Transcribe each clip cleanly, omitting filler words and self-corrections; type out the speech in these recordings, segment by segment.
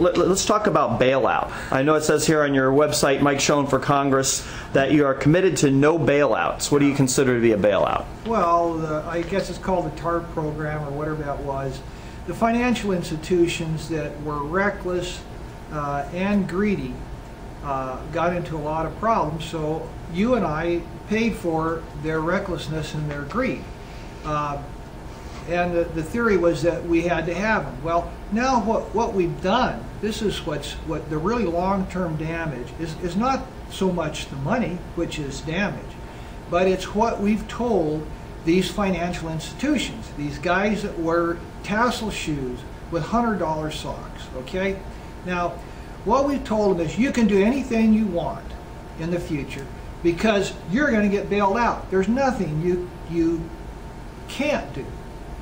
Let's talk about bailout. I know it says here on your website, Mike Shoen for Congress, that you are committed to no bailouts. What do you consider to be a bailout? Well, I guess it's called the TARP program or whatever that was. The financial institutions that were reckless and greedy got into a lot of problems, so you and I paid for their recklessness and their greed. And the theory was that we had to have them. Well, now what we've done, this is what the really long-term damage is not so much the money, which is damage, but it's what we've told these financial institutions, these guys that wear tassel shoes with $100 socks, okay? Now, what we've told them is you can do anything you want in the future because you're going to get bailed out. There's nothing you can't do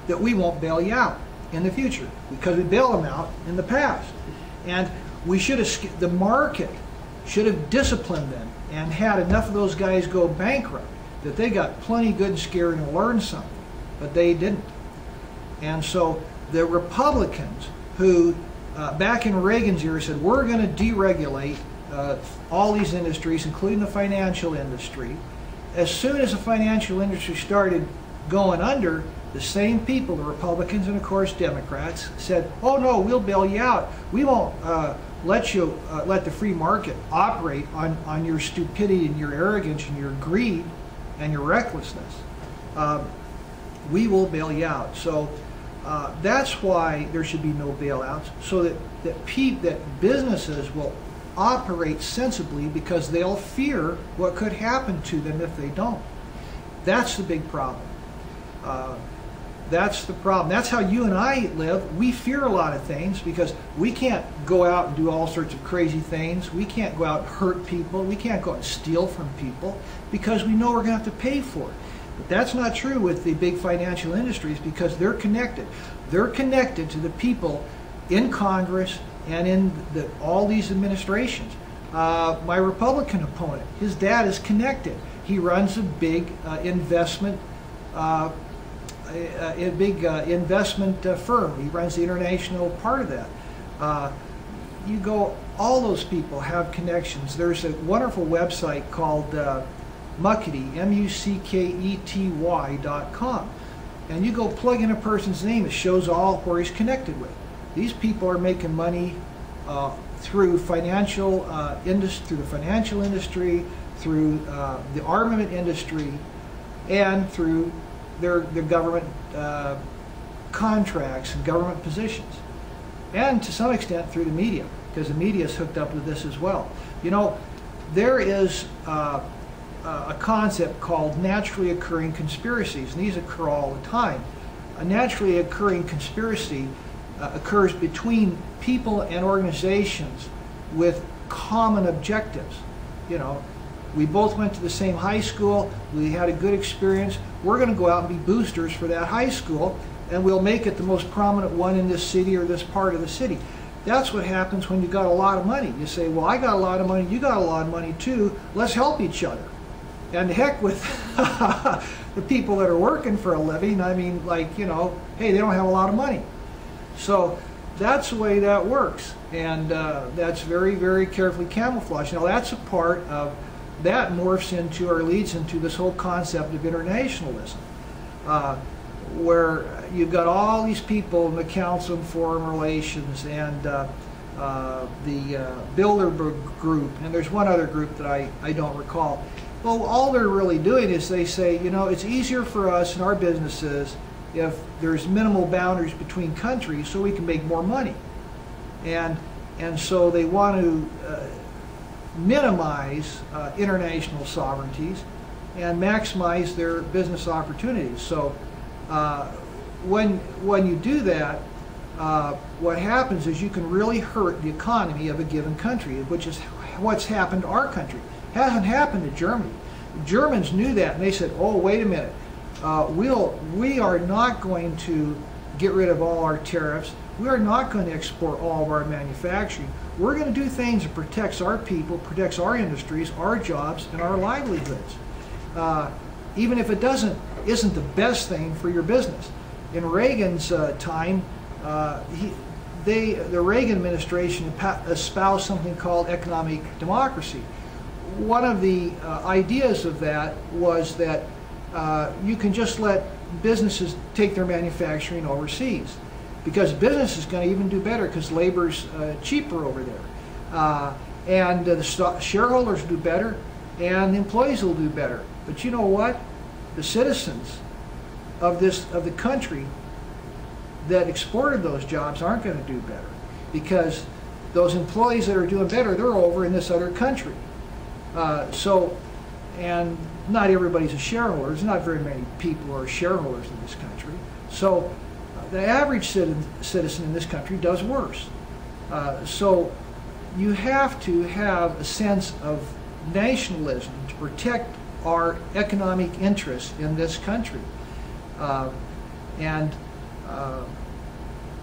that we won't bail you out in the future because we bailed them out in the past. And we should have, the market should have disciplined them and had enough of those guys go bankrupt that they got plenty good and scared and learned something, but they didn't. And so the Republicans who back in Reagan's era said we're going to deregulate all these industries, including the financial industry. As soon as the financial industry started going under, the same people, the Republicans and of course Democrats, said, oh no, we'll bail you out. We won't let the free market operate on your stupidity and your arrogance and your greed and your recklessness. We will bail you out. So that's why there should be no bailouts, so that businesses will operate sensibly because they'll fear what could happen to them if they don't. That's the big problem. That's the problem. That's how you and I live. We fear a lot of things because we can't go out and do all sorts of crazy things. We can't go out and hurt people. We can't go out and steal from people because we know we're going to have to pay for it. But that's not true with the big financial industries because they're connected. They're connected to the people in Congress and in all these administrations. My Republican opponent, his dad is connected. He runs a big investment firm. He runs the international part of that. You go, all those people have connections. There's a wonderful website called Muckety, muckety.com, and you go plug in a person's name. It shows all where he's connected with. These people are making money through financial through the financial industry, through the armament industry, and through their government contracts and government positions, and to some extent through the media, because the media is hooked up with this as well. You know, there is a concept called naturally occurring conspiracies, and these occur all the time. A naturally occurring conspiracy occurs between people and organizations with common objectives. You know, we both went to the same high school, we had a good experience, we're going to go out and be boosters for that high school, and we'll make it the most prominent one in this city or this part of the city. That's what happens when you got a lot of money. You say, well, I got a lot of money, you got a lot of money too, let's help each other. And heck with the people that are working for a living, I mean, like, you know, hey, they don't have a lot of money. So that's the way that works, and that's very, very carefully camouflaged. Now that's a part of, that morphs into or leads into this whole concept of internationalism, where you've got all these people in the Council on Foreign Relations and the Bilderberg group, and there's one other group that I don't recall. Well, all they're really doing is they say, you know, it's easier for us and our businesses if there's minimal boundaries between countries so we can make more money. And so they want to minimize international sovereignties and maximize their business opportunities. So when you do that, what happens is you can really hurt the economy of a given country, which is what's happened to our country. It hasn't happened to Germany. The Germans knew that, and they said, oh, wait a minute, we are not going to get rid of all our tariffs. We are not going to export all of our manufacturing. We're going to do things that protects our people, protects our industries, our jobs, and our livelihoods. Even if it isn't the best thing for your business. In Reagan's time, the Reagan administration espoused something called economic democracy. One of the ideas of that was that you can just let businesses take their manufacturing overseas, because business is going to even do better because labor's cheaper over there, and the shareholders do better, and the employees will do better. But you know what? The citizens of the country that exported those jobs aren't going to do better, because those employees that are doing better, they're over in this other country. And not everybody's a shareholder. There's not very many people who are shareholders in this country. So the average citizen in this country does worse. So you have to have a sense of nationalism to protect our economic interests in this country.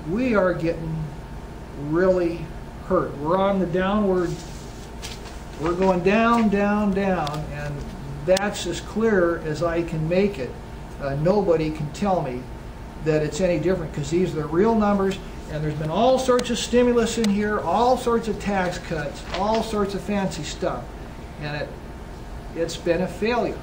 We are getting really hurt. We're on the downward, we're going down, down, down, and that's as clear as I can make it. Nobody can tell me that it's any different, because these are the real numbers, and there's been all sorts of stimulus in here, all sorts of tax cuts, all sorts of fancy stuff, and it's been a failure.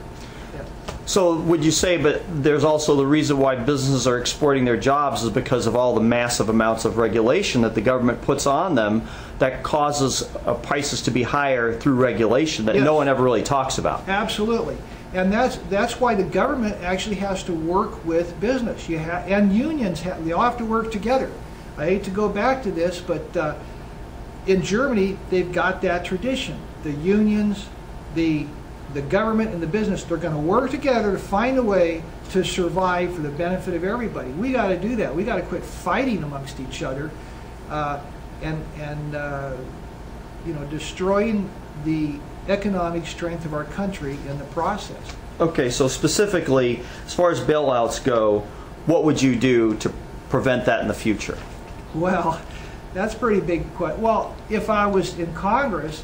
Yeah. So would you say, but there's also the reason why businesses are exporting their jobs is because of all the massive amounts of regulation that the government puts on them that causes prices to be higher through regulation that no one ever really talks about? Absolutely. And that's why the government actually has to work with business. And unions, they all have to work together. I hate to go back to this, but in Germany, they've got that tradition. The unions, the government and the business, they're going to work together to find a way to survive for the benefit of everybody. We got to do that. We got to quit fighting amongst each other and you know, destroying the economic strength of our country in the process. Okay, so specifically, as far as bailouts go, what would you do to prevent that in the future? Well, that's a pretty big question. Well, if I was in Congress,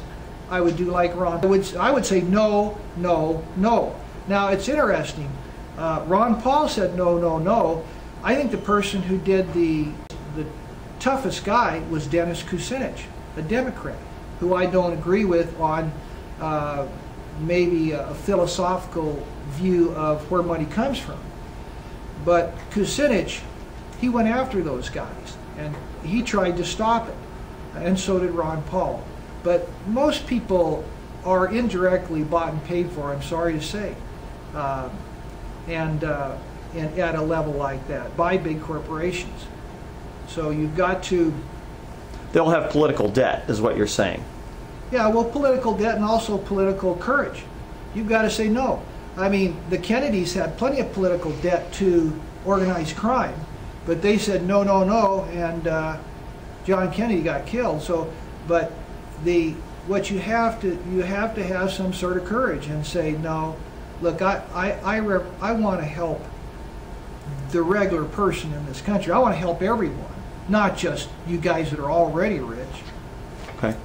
I would do like Ron. I would say no, no, no. Now, it's interesting. Ron Paul said no, no, no. I think the person who did the toughest guy was Dennis Kucinich, a Democrat, who I don't agree with on maybe a philosophical view of where money comes from. But Kucinich, he went after those guys, and he tried to stop it, and so did Ron Paul. But most people are indirectly bought and paid for, I'm sorry to say, and at a level like that, by big corporations. So you've got to... They'll have political debt, is what you're saying. Yeah, well, political debt and also political courage. You've got to say no. I mean, the Kennedys had plenty of political debt to organized crime, but they said no, no, no, and John Kennedy got killed. So, but what you have to have some sort of courage and say no. Look, I want to help the regular person in this country. I want to help everyone, not just you guys that are already rich. Okay.